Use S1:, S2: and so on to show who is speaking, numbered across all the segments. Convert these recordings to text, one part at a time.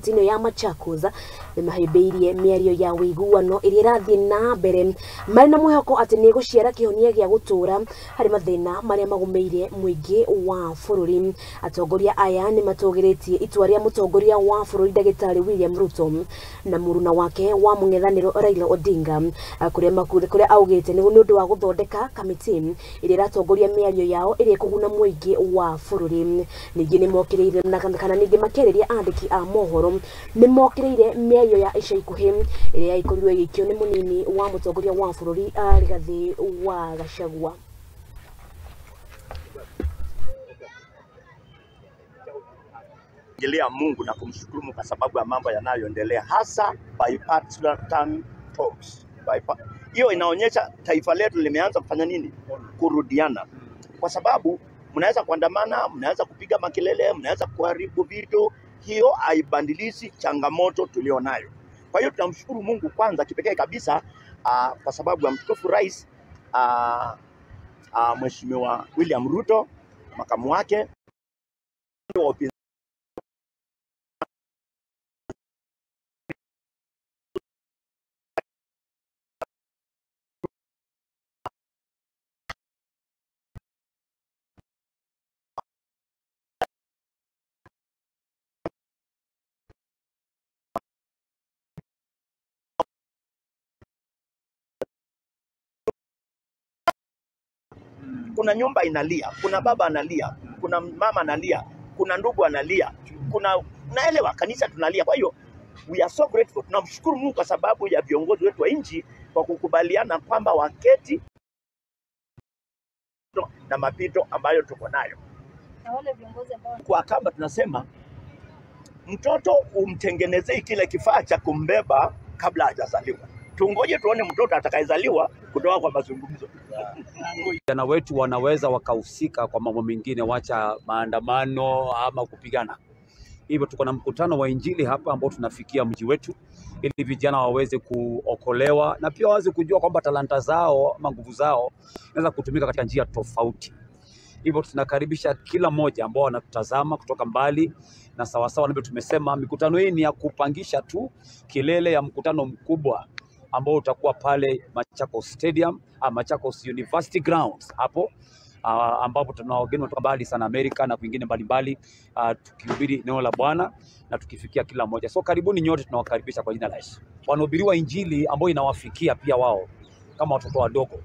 S1: kaunti-inĩ ya Machakos mahĩmbĩirie mĩario ya ũiguano ĩrĩa ĩrathiĩ na mbere marĩ na mwĩhoko atĩ nĩ gũciara kĩhonia gĩa gũtũũra harĩ mathĩna marĩa magũmĩire mũingĩ wa bũrũri. Atongoria aya nĩ matũgĩrĩtie itua rĩa mũtongoria wa bũrũri Ndagĩtarĩ William Ruto na mũruna wake wa mũng'ethanĩro Raila Odinga kũrĩa augĩte nĩ ũndũ wa gũthondeka kamĩtĩ ĩrĩa ĩratongoria mĩario yao ĩrĩa ĩkũguna mũingĩ wa bũrũri. Ningĩ nĩ mokĩrĩire kana ningĩ makĩarĩria andĩki a mohoro nĩ mokĩrĩire mĩario ya ica ikuhĩ ĩrĩa yaikorirwo ĩgĩkio nĩ mũnini wa mũtongoria wa bũrũri Rigathĩ wa Gachagua.
S2: Kumshangilia Mungu na kumshukuru kwa sababu ya mambo yanayoendelea, hasa bipartisan talks. Hiyo inaonyesha taifa letu limeanza kufanya nini? Kurudiana. Kwa sababu mnaweza kuandamana, mnaweza kupiga makelele, mnaweza kuharibu vitu, hiyo haibadilishi changamoto tulionayo. Kwa hiyo tunamshukuru Mungu kwanza kipekee kabisa kwa sababu ya mtukufu Rais Mheshimiwa William Ruto, makamu wake, kuna nyumba inalia, kuna baba analia, kuna mama analia, kuna ndugu analia, naelewa kanisa tunalia. Kwa hiyo we are so grateful. Tunamshukuru Mungu kwa sababu ya viongozi wetu wa nchi kwa kukubaliana kwamba waketi na mapito ambayo tuko nayo.
S3: Na wale viongozi ambao
S2: kwa kama tunasema mtoto umtengenezei kile kifaa cha kumbeba kabla hajazaliwa. Tungoje tuone mtoto atakayezaliwa kutoka kwa mazungumzo.
S4: Vijana wetu wanaweza wakahusika kwa mambo mengine, wacha maandamano ama kupigana. Hivyo tuko na mkutano wa Injili hapa ambao tunafikia mji wetu ili vijana waweze kuokolewa na pia waweze kujua kwamba talanta zao ama nguvu zao inaweza kutumika katika njia tofauti. Hivyo tunakaribisha kila mmoja ambao wanatutazama kutoka mbali na sawasawa, ndio tumesema mikutano hii ni ya kupangisha tu kilele ya mkutano mkubwa ambao utakuwa pale Machakos Stadium, Machakos University Grounds hapo ambapo tuna wageni kutoka mbali sana Amerika na kwingine mbalimbali tukihubiri neno la Bwana na tukifikia kila mmoja. So karibuni nyote, tunawakaribisha kwa jina la Yesu. Wanahubiriwa Injili ambayo inawafikia pia wao kama watoto wadogo.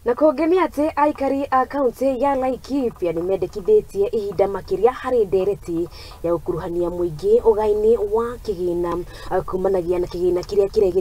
S1: Na kũngenia atĩ aikari a kaunti ya Laikipia nĩ mendekithĩtie ihinda makĩria harĩ ndereti ya gũkuruhania mũingĩ ũgai-inĩ wa kĩgĩna kumanagia na kĩgĩna kĩrĩa kĩregĩrĩire